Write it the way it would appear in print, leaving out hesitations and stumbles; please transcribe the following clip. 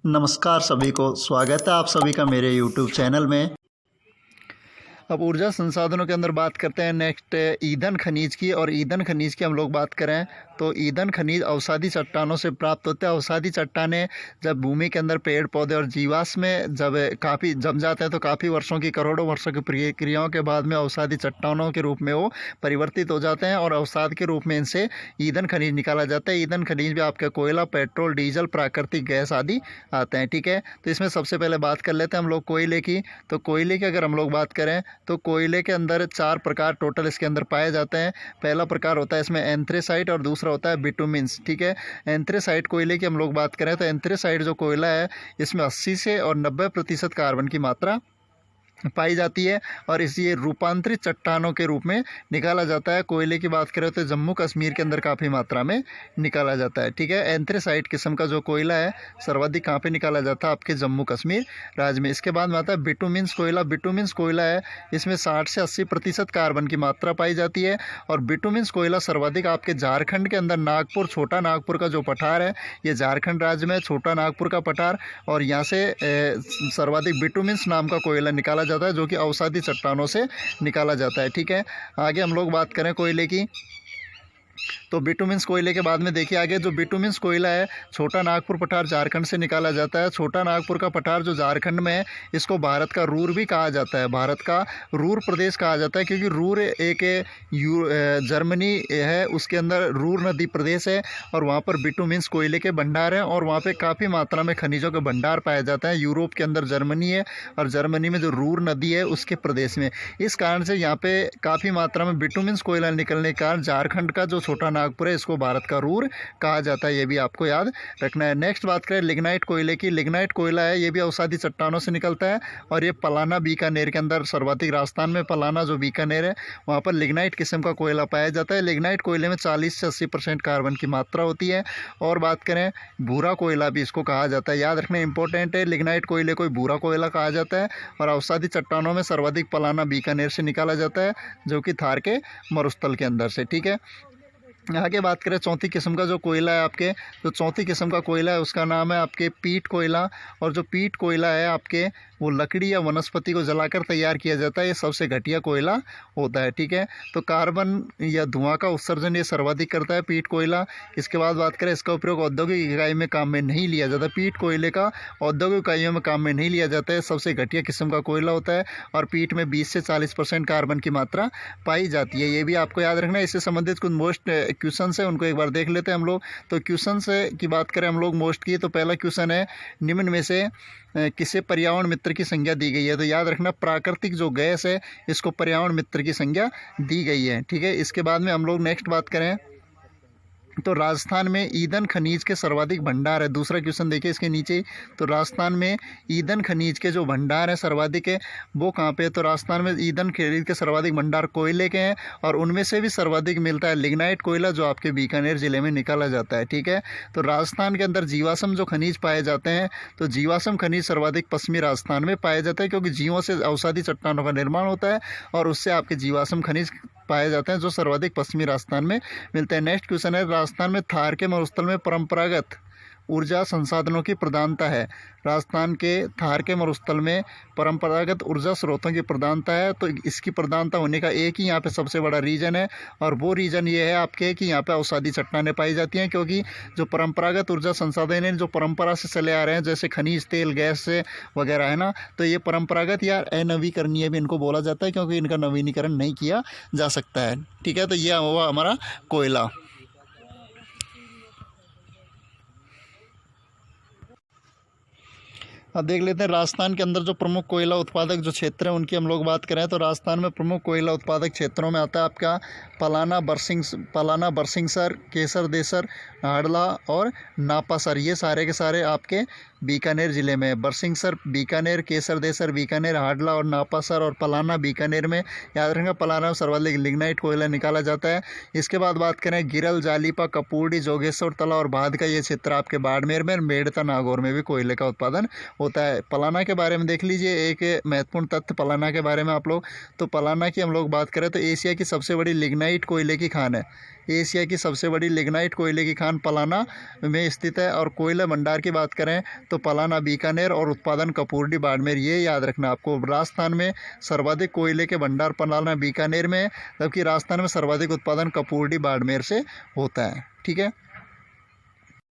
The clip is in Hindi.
नमस्कार सभी को, स्वागत है आप सभी का मेरे YouTube चैनल में। अब ऊर्जा संसाधनों के अंदर बात करते हैं नेक्स्ट ईंधन खनिज की। और ईंधन खनिज की हम लोग बात करें तो ईंधन खनिज अवसादी चट्टानों से प्राप्त होते हैं। अवसादी चट्टानें जब भूमि के अंदर पेड़ पौधे और जीवाश्म में जब काफ़ी जम जाते हैं तो काफ़ी वर्षों की, करोड़ों वर्षों की प्रक्रियाओं के बाद में अवसादी चट्टानों के रूप में वो परिवर्तित हो जाते हैं और अवसाद के रूप में इनसे ईंधन खनिज निकाला जाता है। ईंधन खनिज में आपका कोयला, पेट्रोल, डीजल, प्राकृतिक गैस आदि आते हैं। ठीक है, तो इसमें सबसे पहले बात कर लेते हैं हम लोग कोयले की। तो कोयले की अगर हम लोग बात करें तो कोयले के अंदर 4 प्रकार टोटल इसके अंदर पाए जाते हैं। पहला प्रकार होता है इसमें एंथ्रेसाइट और दूसरा होता है बिटुमिन्स। ठीक है, एंथ्रेसाइट कोयले की हम लोग बात करें तो एंथ्रेसाइट जो कोयला है इसमें 80 से और 90% कार्बन की मात्रा पाई जाती है और इसे रूपांतरित चट्टानों के रूप में निकाला जाता है। कोयले की बात करें तो जम्मू कश्मीर के अंदर काफ़ी मात्रा में निकाला जाता है। ठीक है, एंथ्रेसाइट किस्म का जो कोयला है सर्वाधिक कहाँ पे निकाला जाता है? आपके जम्मू कश्मीर राज्य में। इसके बाद में आता है बिटुमिन्स कोयला। बिटुमिन्स कोयला है, इसमें 60 से 80% कार्बन की मात्रा पाई जाती है और बिटुमिन्स कोयला सर्वाधिक आपके झारखंड के अंदर नागपुर, छोटा नागपुर का जो पठार है, ये झारखंड राज्य में छोटा नागपुर का पठार, और यहाँ से सर्वाधिक बिटुमिन्स नाम का कोयला निकाला जाता है जो कि अवसादी चट्टानों से निकाला जाता है। ठीक है, आगे हम लोग बात करें कोयले की तो बिटुमिन्स कोयले के बाद में देखिए आगे जो बिटुमिन्स कोयला है छोटा नागपुर पठार झारखंड से निकाला जाता है। छोटा नागपुर का पठार जो झारखंड में है इसको भारत का रूर भी कहा जाता है, भारत का रूर प्रदेश कहा जाता है, क्योंकि रूर एक जर्मनी है, उसके अंदर रूर नदी प्रदेश है और वहाँ पर बिटुमिन्स कोयले के भंडार हैं और वहाँ पर काफ़ी मात्रा में खनिजों के भंडार पाया जाता है। यूरोप के अंदर जर्मनी है और जर्मनी में जो रूर नदी है उसके प्रदेश में, इस कारण से यहाँ पे काफ़ी मात्रा में बिटुमिन्स कोयला निकलने के कारण झारखंड का जो छोटा नागपुर है इसको भारत का रूर कहा जाता है। ये भी आपको याद रखना है। नेक्स्ट बात करें लिग्नाइट कोयले की। लिग्नाइट कोयला है, ये भी अवसादी चट्टानों से निकलता है और ये पलाना, बीकानेर के अंदर सर्वाधिक, राजस्थान में पलाना जो बीकानेर है वहाँ पर लिग्नाइट किस्म का कोयला पाया जाता है। लिग्नाइट कोयले में 40 से 80% कार्बन की मात्रा होती है। और बात करें भूरा कोयला भी इसको कहा जाता है, याद रखना इंपॉर्टेंट है, लिग्नाइट कोयले को भूरा कोयला कहा जाता है और अवसादी चट्टानों में सर्वाधिक पलाना, बीकानेर से निकाला जाता है जो कि थार के मरुस्थल के अंदर से। ठीक है, आगे बात करें चौथी किस्म का जो कोयला है आपके, जो चौथी किस्म का कोयला है उसका नाम है आपके पीट कोयला। और जो पीट कोयला है आपके वो लकड़ी या वनस्पति को जलाकर तैयार किया जाता है, ये सबसे घटिया कोयला होता है। ठीक है, तो कार्बन या धुआं का उत्सर्जन ये सर्वाधिक करता है पीट कोयला। इसके बाद बात करें इसका उपयोग औद्योगिक इकाई में काम में नहीं लिया जाता, पीट कोयले का औद्योगिक इकाइयों में काम में नहीं लिया जाता है, सबसे घटिया किस्म का कोयला होता है और पीट में 20 से 40% कार्बन की मात्रा पाई जाती है। ये भी आपको याद रखना है। इससे संबंधित कुछ मोस्ट क्वेश्चन है उनको एक बार देख लेते हैं हम लोग। तो क्वेश्चन की बात करें हम लोग मोस्ट की, तो पहला क्वेश्चन है निम्न में से किसे पर्यावरण मित्र की संज्ञा दी गई है? तो याद रखना प्राकृतिक जो गैस है इसको पर्यावरण मित्र की संज्ञा दी गई है। ठीक है, इसके बाद में हम लोग नेक्स्ट बात करें तो राजस्थान में ईंधन खनिज के सर्वाधिक भंडार है। दूसरा क्वेश्चन देखिए इसके नीचे, तो राजस्थान में ईंधन खनिज के जो भंडार है सर्वाधिक है वो कहाँ पे है? तो राजस्थान में ईंधन खनिज के सर्वाधिक भंडार कोयले के हैं और उनमें से भी सर्वाधिक मिलता है लिग्नाइट कोयला जो आपके बीकानेर जिले में निकाला जाता है। ठीक है, तो राजस्थान के अंदर जीवाश्म जो खनिज पाए जाते हैं तो जीवाश्म खनिज सर्वाधिक पश्चिमी राजस्थान में पाए जाते हैं, क्योंकि जीवों से अवसादी चट्टानों का निर्माण होता है और उससे आपके जीवाश्म खनिज पाए जाते हैं जो सर्वाधिक पश्चिमी राजस्थान में मिलते हैं। नेक्स्ट क्वेश्चन है राजस्थान में थार के मरुस्थल में परंपरागत ऊर्जा संसाधनों की प्रधानता है। राजस्थान के थार के मरुस्थल में परंपरागत ऊर्जा स्रोतों की प्रधानता है, तो इसकी प्रधानता होने का एक ही यहाँ पे सबसे बड़ा रीज़न है और वो रीज़न ये है आपके कि यहाँ पे अवसादी चट्टानें पाई जाती हैं, क्योंकि जो परंपरागत ऊर्जा संसाधन है जो परंपरा से चले आ रहे हैं जैसे खनिज तेल, गैस से वगैरह है ना, तो ये परंपरागत या अनवीकरणीय भी इनको बोला जाता है क्योंकि इनका नवीनीकरण नहीं किया जा सकता है। ठीक है, तो ये हुआ हमारा कोयला। अब देख लेते हैं राजस्थान के अंदर जो प्रमुख कोयला उत्पादक जो क्षेत्र हैं उनकी हम लोग बात करें तो राजस्थान में प्रमुख कोयला उत्पादक क्षेत्रों में आता है आपका पलाना, बरसिंहसर, केसर देसर, हाड़ला और नापासर। ये सारे के सारे आपके बीकानेर ज़िले में, बरसिंहसर बीकानेर, केसर देसर बीकानेर, हाड़ला और नापासर और पलाना बीकानेर में। याद रखना पलाना में सर्वाधिक लिग्नाइट कोयला निकाला जाता है। इसके बाद बात करें गिरल, जालीपा, कपूर्डी, जोगेश्वर तला और भाद का ये क्षेत्र आपके बाड़मेर में, मेड़ता, नागौर में भी कोयले का उत्पादन होता है। पलाना के बारे में देख लीजिए, एक महत्वपूर्ण तथ्य पलाना के बारे में आप लोग। तो पलाना की हम लोग बात करें तो एशिया की सबसे बड़ी लिग्नाइट कोयले की खान है। एशिया की सबसे बड़ी लिग्नाइट कोयले की खान पलाना में स्थित है। और कोयला भंडार की बात करें तो पलाना बीकानेर और उत्पादन कपूरडी बाड़मेर, ये याद रखना आपको। राजस्थान में सर्वाधिक कोयले के भंडार पलाना बीकानेर में है, जबकि राजस्थान में सर्वाधिक उत्पादन कपूरडी बाड़मेर से होता है। ठीक है।